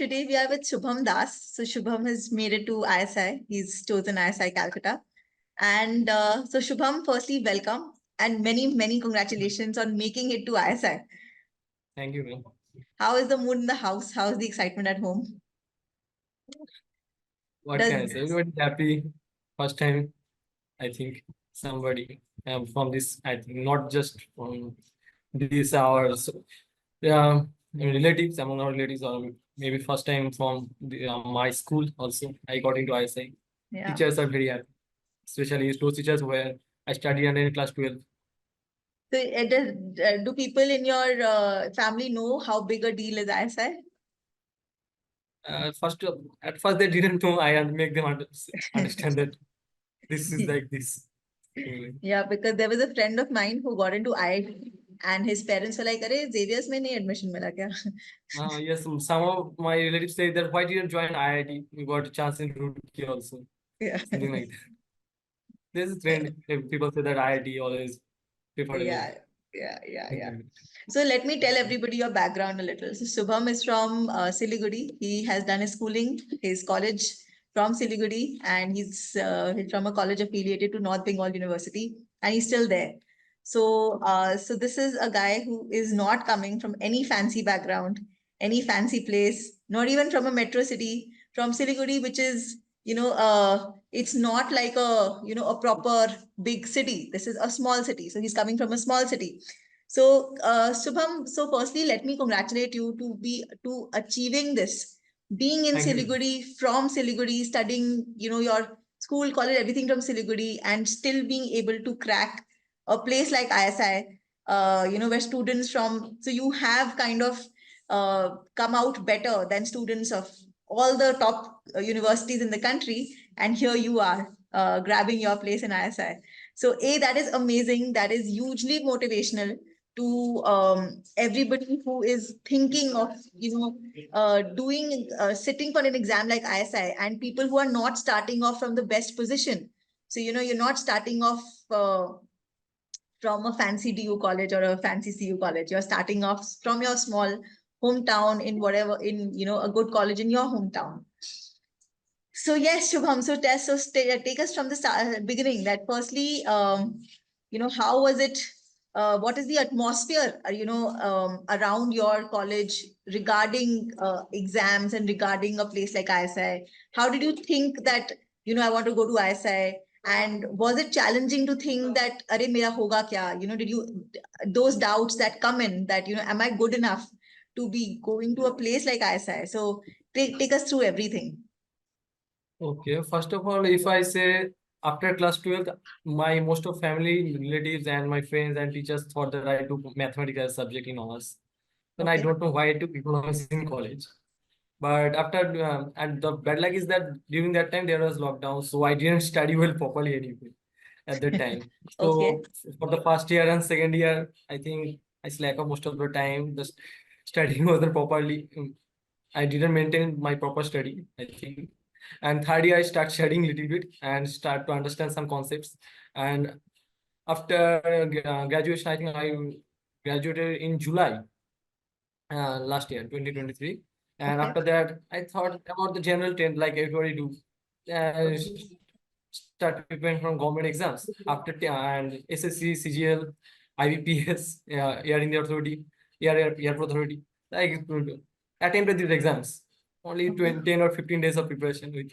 today we are with Subham Das. So Subham has made it to ISI. He's chosen ISI Calcutta. And so Subham, firstly, welcome and many congratulations on making it to ISI. Thank you, ma'am. How is the mood in the house? How is the excitement at home? What can I say? Everybody's happy. First time, I think somebody from this, I think not just from these hours. Yeah, relatives, among our relatives, or maybe first time from my school also. I got into ISI. Yeah. Teachers are very happy, especially those teachers where I studied under in class 12. So do people in your family know how big a deal is ISI? At first they didn't know. I had to make them understand that this is like this. Yeah, because there was a friend of mine who got into IIT and his parents were like, "Arey, Xavier's mein nahi admission mila kya?" Yes, some of my relatives say that why didn't you join IIT? We got a chance in Roorkee also. Yeah. Something like that. There's a trend. If people say that IIT always preferable. Yeah. So let me tell everybody your background a little. So Subham is from Siliguri. He has done his schooling, his college from Siliguri, and he's from a college affiliated to North Bengal University, and he's still there. So this is a guy who is not coming from any fancy background, any fancy place, not even from a metro city, from Siliguri, which is it's not like a proper big city. This is a small city. So he's coming from a small city. So Subham, so firstly, let me congratulate you to achieving this, being in Siliguri, from Siliguri, studying, your school, college, everything from Siliguri, and still being able to crack a place like ISI, where students from, so you have kind of come out better than students of all the top universities in the country, and here you are grabbing your place in ISI. So that is amazing. That is hugely motivational to everybody who is thinking of doing sitting for an exam like ISI, and people who are not starting off from the best position. So you're not starting off from a fancy DU college or a fancy CU college. You're starting off from your small hometown in a good college in your hometown. So yes, Shubham. So take us from the beginning. That firstly, how was it? What is the atmosphere, around your college regarding exams and regarding a place like ISI? How did you think that I want to go to ISI? And was it challenging to think that, "Arey, mera hoga kya?" Did you those doubts that come in that am I good enough to be going to a place like ISI? So take us through everything. Okay, first of all, if I say after class 12th, my most of family, relatives, and my friends and teachers thought that I took mathematical subject in honors. Then I don't know why I took economics in college. But after and the bad luck is that during that time there was lockdown, so I didn't study well properly anyway at that time. So for the first year and second year, I think I slack off most of the time. Just studying wasn't properly. I didn't maintain my proper study, I think. And third year, I start studying a little bit and start to understand some concepts. And after graduation, I think I graduated in July last year, 2023. And after that, I thought about the general trend like everybody do. Start preparing from government exams after and SSC, CGL, IBPS, Air India Authority, Airport Authority. Like attempted these exams. Only 10 or 15 days of preparation with.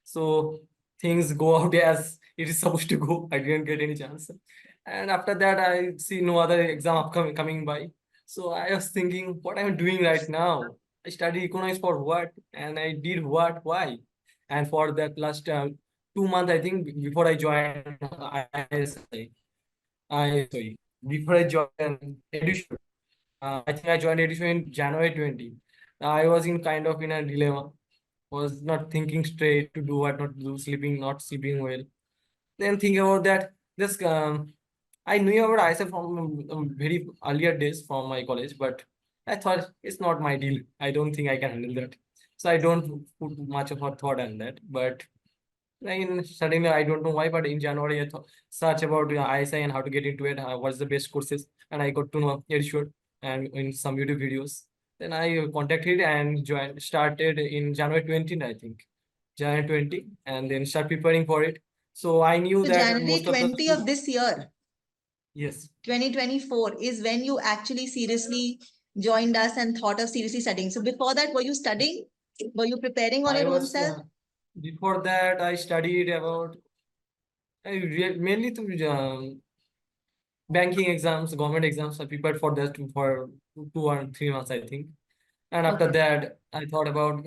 So things go out as it is supposed to go. I didn't get any chance. And after that, I see no other exam upcoming coming by. So I was thinking, what I'm doing right now? I studied economics for what? And I did what? Why? And for that last 2 months, I think, before I joined ISI, before I joined EduSure, I think I joined EduSure in January 20. I was in kind of in a dilemma. Was not thinking straight to do what not to do, not sleeping well. Then think about that. This I knew about ISI from very earlier days from my college, but I thought it's not my deal. I don't think I can handle that. So I don't put much of a thought on that. But suddenly I don't know why, but in January I search about ISI and how to get into it, what's the best courses, and I got to know EduSure and in some YouTube videos. Then I contacted and started in January 20, I think. January 20, and then start preparing for it. So I knew So that January most of the 20 of this year, yes, 2024, is when you actually seriously joined us and thought of seriously studying. So before that, were you studying? Were you preparing on I your own was self? before that I studied about mainly to banking exams, government exams. I prepared for that for 2 or 3 months, I think. And after Okay. that, I thought about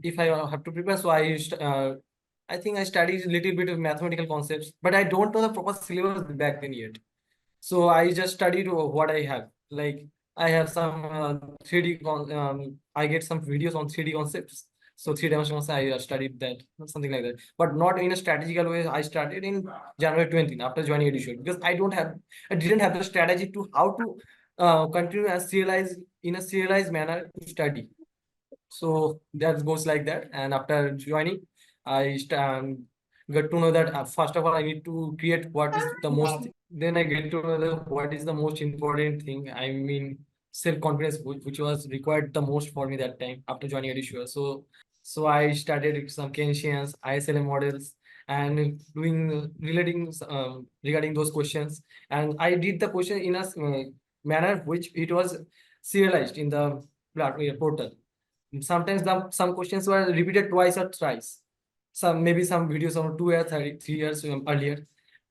if I have to prepare. So I think I studied a little bit of mathematical concepts, but I don't know the proper syllabus back then yet. So I just studied what I have. Like I have some 3D I get some videos on 3D concepts. So three-dimensional I studied that, something like that. But not in a strategical way. I started in January 20 after joining EduSure because I didn't have the strategy to how to continue as serialized in a serialized manner to study. So that goes like that. And after joining, got to know that first of all, I need to create what is the most. Then I get to know that what is the most important thing. I mean, self-confidence, which was required the most for me that time after joining EduSure. So I started some Keynesians, ISLM models, and doing relating regarding those questions. And I did the question in a manner which it was serialized in the portal. Sometimes some questions were repeated twice or thrice. Maybe some videos on 2 years, 3 years earlier.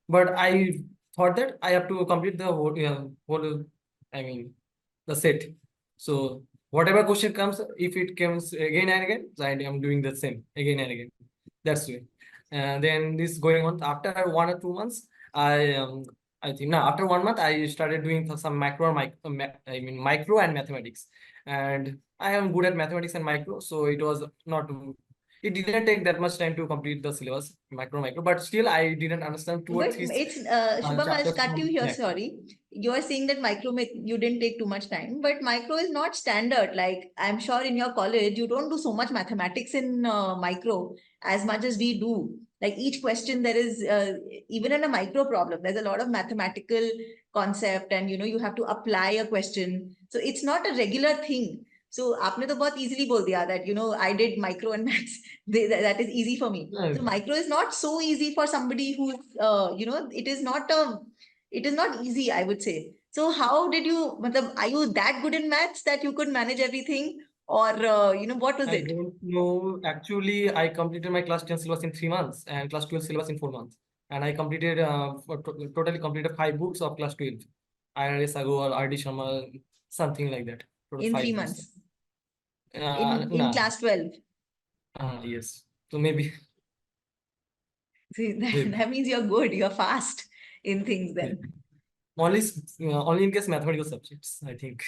But I thought that I have to complete the whole I mean, the set. So whatever question comes, if it comes again and again, so I am doing the same again and again. That's way. And then this going on after 1 or 2 months, I think now after 1 month I started doing some micro and mathematics, and I am good at mathematics and micro, so it was not. It didn't take that much time to complete the syllabus, micro, but still I didn't understand two or But three it's Shubham, I'll chapters cut you from here. math. Sorry, you are saying that you didn't take too much time, but micro is not standard. Like I'm sure in your college you don't do so much mathematics in micro as much as we do. Like each question there is even in a micro problem, there's a lot of mathematical concept, and you have to apply a question. So it's not a regular thing. So आपने तो बहुत easily बोल दिया that I did micro and maths. That is easy for me. No, So micro is not so easy for somebody who's it is not easy, I would say. So how did you, are you that good in maths that you could manage everything, or what was I it? don't know. Actually, I completed my class 10 syllabus in 3 months and class 12 syllabus in 4 months. And I completed totally completed 5 books of class 12. IRS Agrawal, RD Sharma, something like that. Total In 5 books. 3 months in Nah. class 12? Yes. So maybe. See, Maybe. that means you're good, you're fast in things then. Only in case mathematical subjects, I think.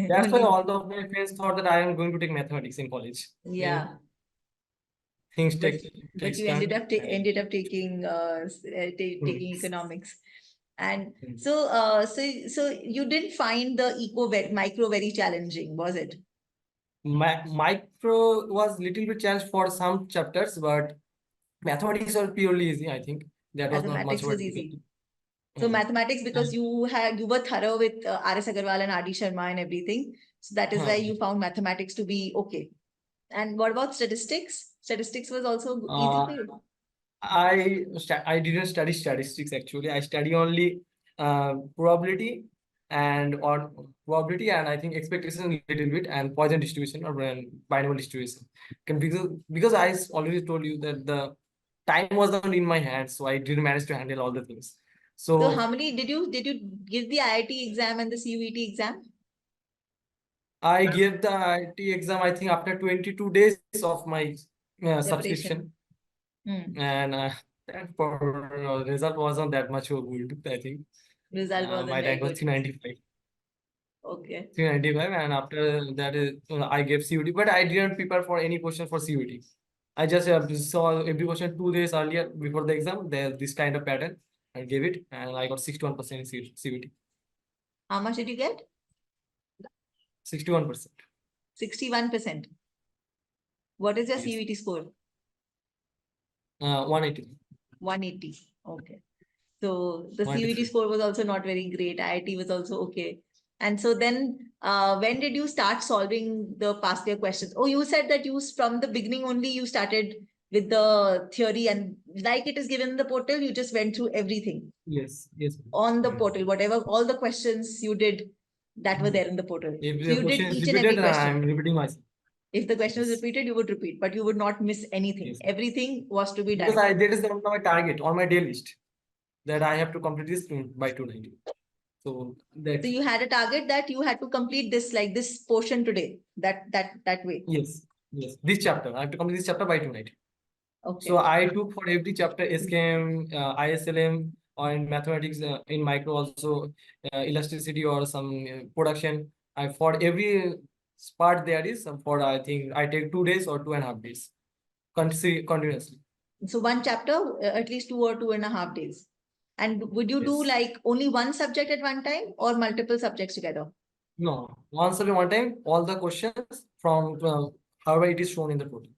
That's why Only, all of my friends thought that I am going to take mathematics in college. yeah. Things but takes you time. ended up taking taking Hmm. economics. And Hmm. so you didn't find the micro very challenging, was it? Micro was little bit challenged for some chapters, but mathematics are purely easy, I think. That was not much Mathematics of a was easy. difficulty. So Hmm. mathematics, because And, you were thorough with R.S. Agarwal and R.D. Sharma and everything. So that is why hmm. you found mathematics to be okay. And what about statistics? Statistics was also easy Uh, for you. I didn't study statistics actually. I study only probability and I think expectation a little bit and Poisson distribution or binomial distribution. Because already told you that the time was not in my hands, so I didn't manage to handle all the things. So So how many did you give the IIT exam and the CUET exam? I gave the IIT exam, I think, after 22 days of my Preparation. subscription. Hmm. And that for result wasn't that much of good, I think. Result wasn't My very rank was good. 395. Okay. 395, and after that is I gave CUT, but I didn't prepare for any question for CUT. I just saw every question 2 days earlier before the exam. There's this kind of pattern. I gave it, and I got 61% in CUT. How much did you get? 61%. 61%. What is your Yes. CUET score? 180. 180. Okay. So the CUET 183. score was also not very great. IIT was also okay. And so then when did you start solving the past year questions? Oh, you said that you from the beginning only you started with the theory, and like it is given in the portal, you just went through everything Yes, yes. on the Yes. portal, whatever all the questions you did that were there in the portal. If So the you did question is each and every repeated, I'm question. repeating myself. If the question was Yes. repeated, you would repeat, but you would not miss anything. Yes. Everything was to be Because done. that is my target on my day list, that I have to complete this by 290. So that So you had a target that you had to complete this, like this portion today, that way. yes, this chapter I have to complete this chapter by 290. Okay. So I took for every chapter SKM, ISLM, or in mathematics, in micro also, elasticity or some production. I for every part there is for I think I take 2 days or 2.5 days continuously. So one chapter, at least 2 or 2.5 days. And would you do Yes. like only one subject at one time or multiple subjects together? No, once every one time, all the questions from however it is shown in the portal.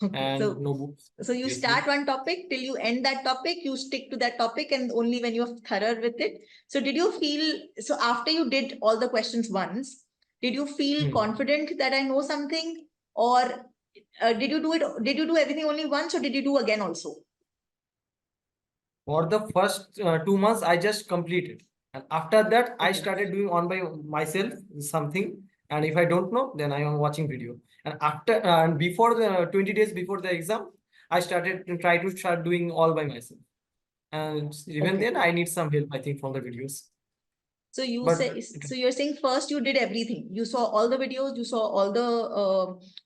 Okay. And no books. So you Yes, start one topic till you end that topic, you stick to that topic, and only when you're thorough with it. So did you feel, so after you did all the questions once, did you feel confident that I know something? Or did you do everything only once, or did you do again also? For the first 2 months, I just completed. And after that, I Okay. started doing on by myself something. And if I don't know, then I am watching video. And after and before the 20 days before the exam, I started to try to start doing all by myself. And even Okay. then, I need some help, I think, from the videos. So you But say, so you're saying first you did everything. You saw all the videos, you saw all the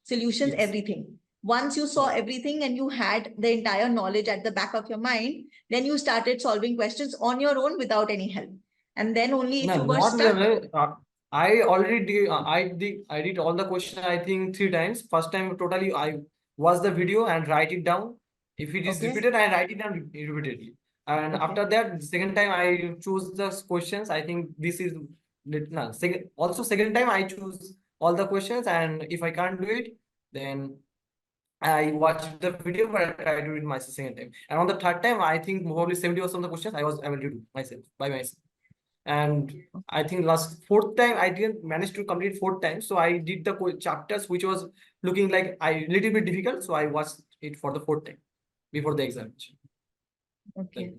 solutions, yes, everything. Once you saw yes. everything and you had the entire knowledge at the back of your mind, then you started solving questions on your own without any help. And then only if No, you were not stuck. I already did. I did all the question. I think 3 times. First time totally I watch the video and write it down. If it is Okay. repeated, I write it down repeatedly. And Okay. after that, second time I choose the questions. I think this is no, second. Also second time I choose all the questions, and if I can't do it, then I watch the video, but I try to do it myself second time. And on the third time, I think probably 70% of the questions I was able to do myself by myself. And I think last fourth time I didn't manage to complete fourth time, so I did the chapters which was looking like I little bit difficult, so I watched it for the fourth time before the examination. Okay.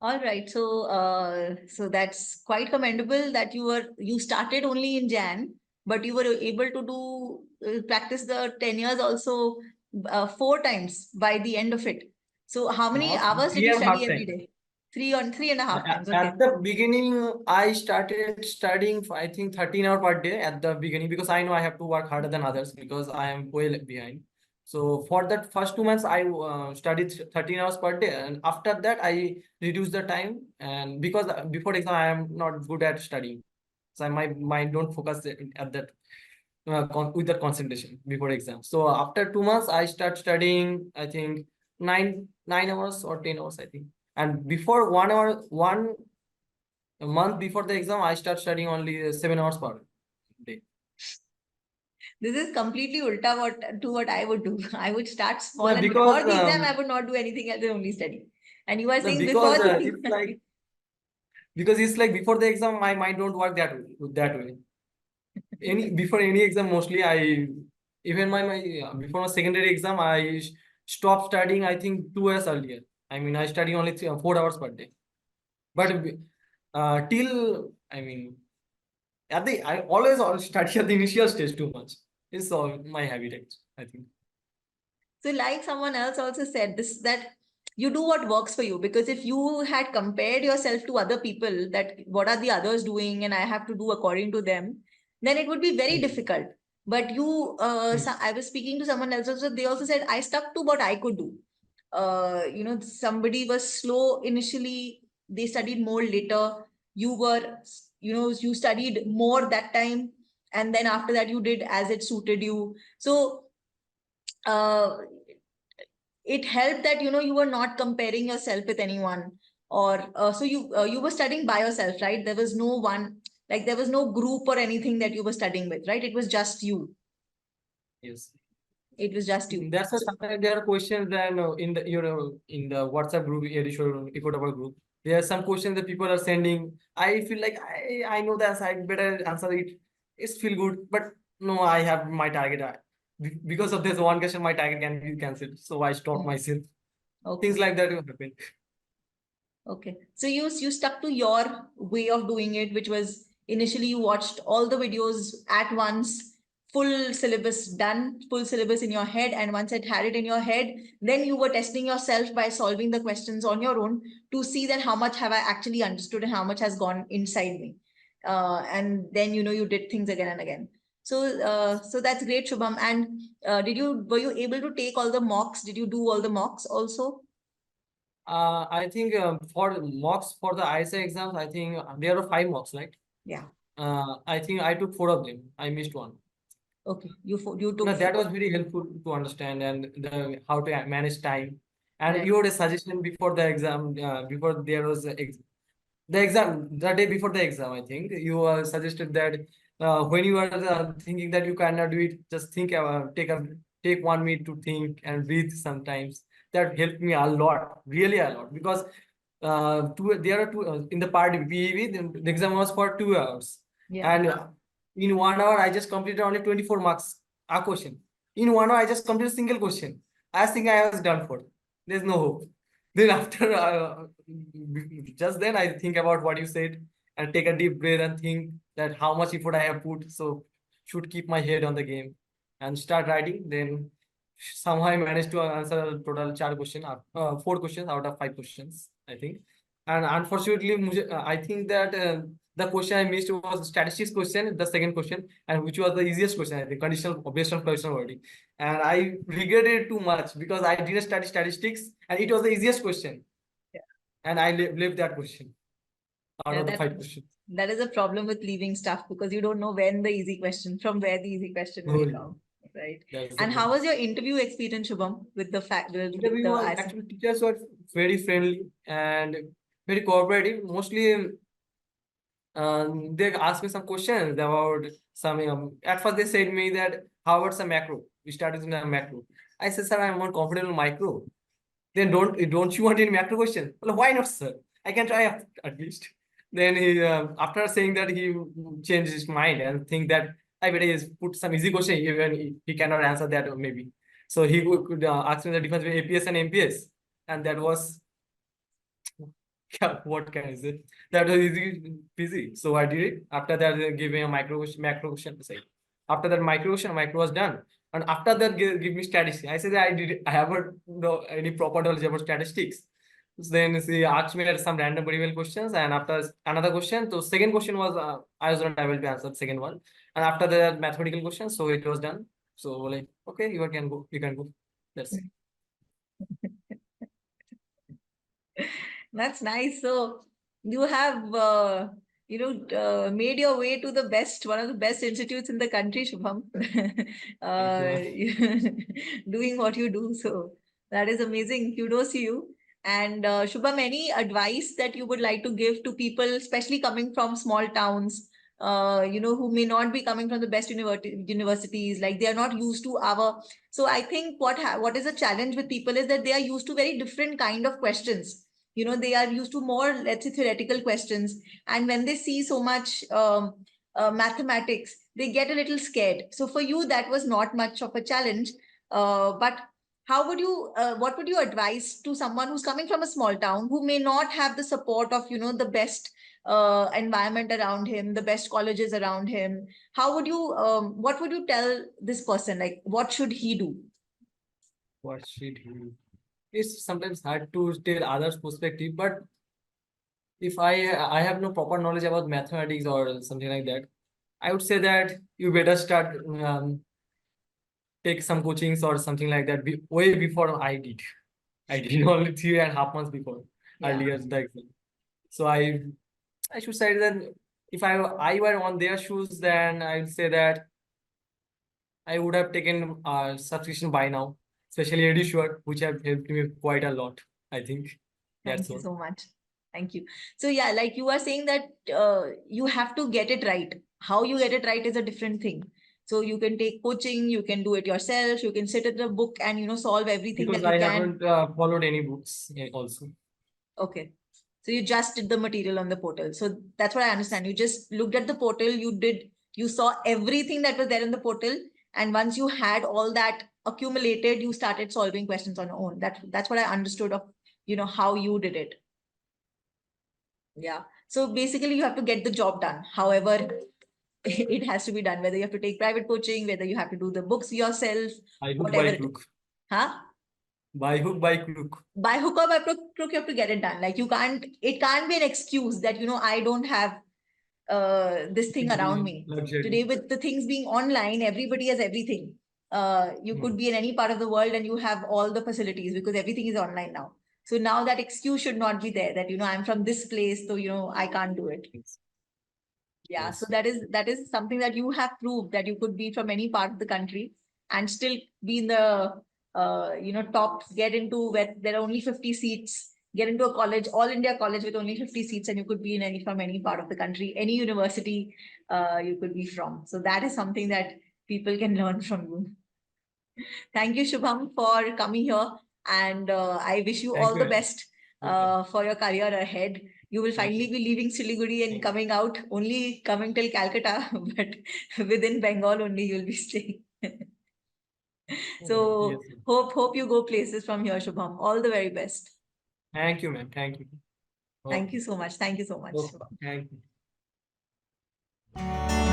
All right. So that's quite commendable that you started only in Jan, but you were able to do practice the 10 years also 4 times by the end of it. So how many Not hours did three you and a study half every time. day? 3.5 times. Okay. At the beginning, I started studying for, I think 13 hours per day at the beginning, because I know I have to work harder than others because I am well behind. So for that first 2 months, I studied 13 hours per day, and after that, I reduced the time. And because before exam, I am not good at studying, so my mind don't focus at that with that concentration before exam. So after 2 months, I start studying. I think 9 hours or 10 hours, I think. And before 1 hour, a month before the exam, I start studying only 7 hours per day. This is completely ulta what I would do. I would start small, Yeah, and before because the exam, I would not do anything else than only study. And you are no, saying before because the it's like before the exam, my mind don't work that way. Before any exam, mostly I even my before my secondary exam, I stopped studying. I think 2 years earlier. I mean, I study only 4 hours per day. But till I mean, I always study at the initial stage too much. It's all my habit, I think. So, like someone else also said, this that you do what works for you, because if you had compared yourself to other people, that what are the others doing and I have to do according to them, then it would be very difficult. But I was speaking to someone else also, they also said I stuck to what I could do. Somebody was slow initially, they studied more later. You studied more that time, and then after that you did as it suited you. So uh, it helped that you were not comparing yourself with anyone, or so you were studying by yourself, right? There was no one, like there was no group or anything that you were studying with, right? It was just you. Yes. It was just you. That's why sometimes there are questions then in the in the WhatsApp group, EduSure Eco Topper group. There are some questions that people are sending. I feel like I know that I better answer it it's feel good, but no, I have my target. Because of this one question, my target can be cancelled. So I stopped myself. Okay. Things like that will happen. Okay. So you stuck to your way of doing it, which was initially you watched all the videos at once, full syllabus done, full syllabus in your head. And once it had it in your head, then you were testing yourself by solving the questions on your own to see that how much have I actually understood and how much has gone inside me. And then, you did things again and again. So that's great, Shubham. And were you able to take all the mocks? Did you do all the mocks also? I think for mocks for the ISI exams, I think there are 5 mocks, right? Yeah. I think I took 4 of them. I missed one. Okay, you took No, that 4. was very helpful to understand and how to manage time. And Right. you had a suggestion before the exam, before there was the exam, the day before the exam, I think you suggested that when you are thinking that you cannot do it, just think, take 1 minute to think and breathe sometimes. That helped me a lot, really a lot, because there are two in the part BEV, the exam was for 2 hours. Yeah. And in 1 hour, I just completed only 24 marks a question. In 1 hour, I just completed a single question. I think I was done for. There's no hope. Then after just then I think about what you said and take a deep breath and think that how much effort I have put. So should keep my head on the game and start writing. Then somehow I managed to answer total 4 questions out of 5 questions, I think. And unfortunately, I think that the question I missed was statistics question, the second question, and which was the easiest question, I think, conditional based on conditional wording. And I regretted it too much because I didn't study statistics and it was the easiest question. Yeah. And I left that question out Yeah, of the 5 questions. that is a problem with leaving stuff because you don't know when the easy question, from where the easy question will come. Right. And how was your interview experience, Shubham, with the Interview was actually, teachers were very friendly and very cooperative. Mostly, they asked me some questions about some. At first, they said me that how about some macro? We started with a macro. I said, sir, I'm more comfortable in micro. Then don't you want any macro question? Well, why not, sir? I can try at least. Then he after saying that he changed his mind and think that I better just put some easy question even he cannot answer that maybe. So he could ask me the difference between APS and MPS, and that was what can I say? That was easy peasy. So I did it. After that, they gave me a macro question to say. After that macro was done. And after that, give me statistics. I said I haven't know any proper knowledge about statistics. So then she asked me some random variable questions, and after another question, so second question was I was not able to answer the second one, and after the mathematical question, so it was done. So like, okay, you can go. That's it. That's nice. So you have, made your way to the best, one of the best institutes in the country, Shubham. Doing what you do. So that is amazing. Kudos to you. And Shubham, any advice that you would like to give to people, especially coming from small towns, who may not be coming from the best universities, like they are not used to our. So I think what is a challenge with people is that they are used to very different kind of questions. They are used to more, let's say, theoretical questions, and when they see so much mathematics, they get a little scared. So for you, that was not much of a challenge, but how would you what would you advise to someone who's coming from a small town who may not have the support of the best environment around him, the best colleges around him? How would you what would you tell this person, like what should he do? What should he do? It's sometimes hard to tell others' perspective, but if I have no proper knowledge about mathematics or something like that, I would say that you better start take some coachings or something like that way before I did. I did only 3.5 months before earlier the exam. So I should say that if I were on their shoes, then I would say that I would have taken subscription by now, especially EduSure, which have helped me quite a lot, I think. Thank you so much. Thank you. So yeah, like you are saying that you have to get it right. How you get it right is a different thing. So you can take coaching, you can do it yourself, you can sit at the book and solve everything Because that you I can. haven't followed any books also. Okay. So you just did the material on the portal. So that's what I understand. You just looked at the portal, you did You saw everything that was there in the portal, and once you had all that accumulated, you started solving questions on your own. That's what I understood of, how you did it. Yeah. So basically, you have to get the job done. However, it has to be done, whether you have to take private coaching, whether you have to do the books yourself, By hook, whatever. by crook. Huh? By hook, by crook. By hook or by crook, you have to get it done. Like it can't be an excuse that, I don't have this thing around me. Luxury. Today, with the things being online, everybody has everything. You could be in any part of the world and you have all the facilities because everything is online now. So now that excuse should not be there that, I'm from this place, so, I can't do it. Yeah. Yes. So that is something that you have proved, that you could be from any part of the country and still be in the, top, get into where there are only 50 seats, get into a college, all India college with only 50 seats, and you could be from any part of the country, any university you could be from. So that is something that people can learn from you. Thank you, Subham, for coming here. And I wish you all the best for your career ahead. You will finally be leaving Siliguri and coming out, only coming till Calcutta, but within Bengal only you'll be staying. So Yes. hope you go places from here, Shubham. All the very best. Thank you, ma'am. Thank you. Thank you so much. Thank you so much. Thank you.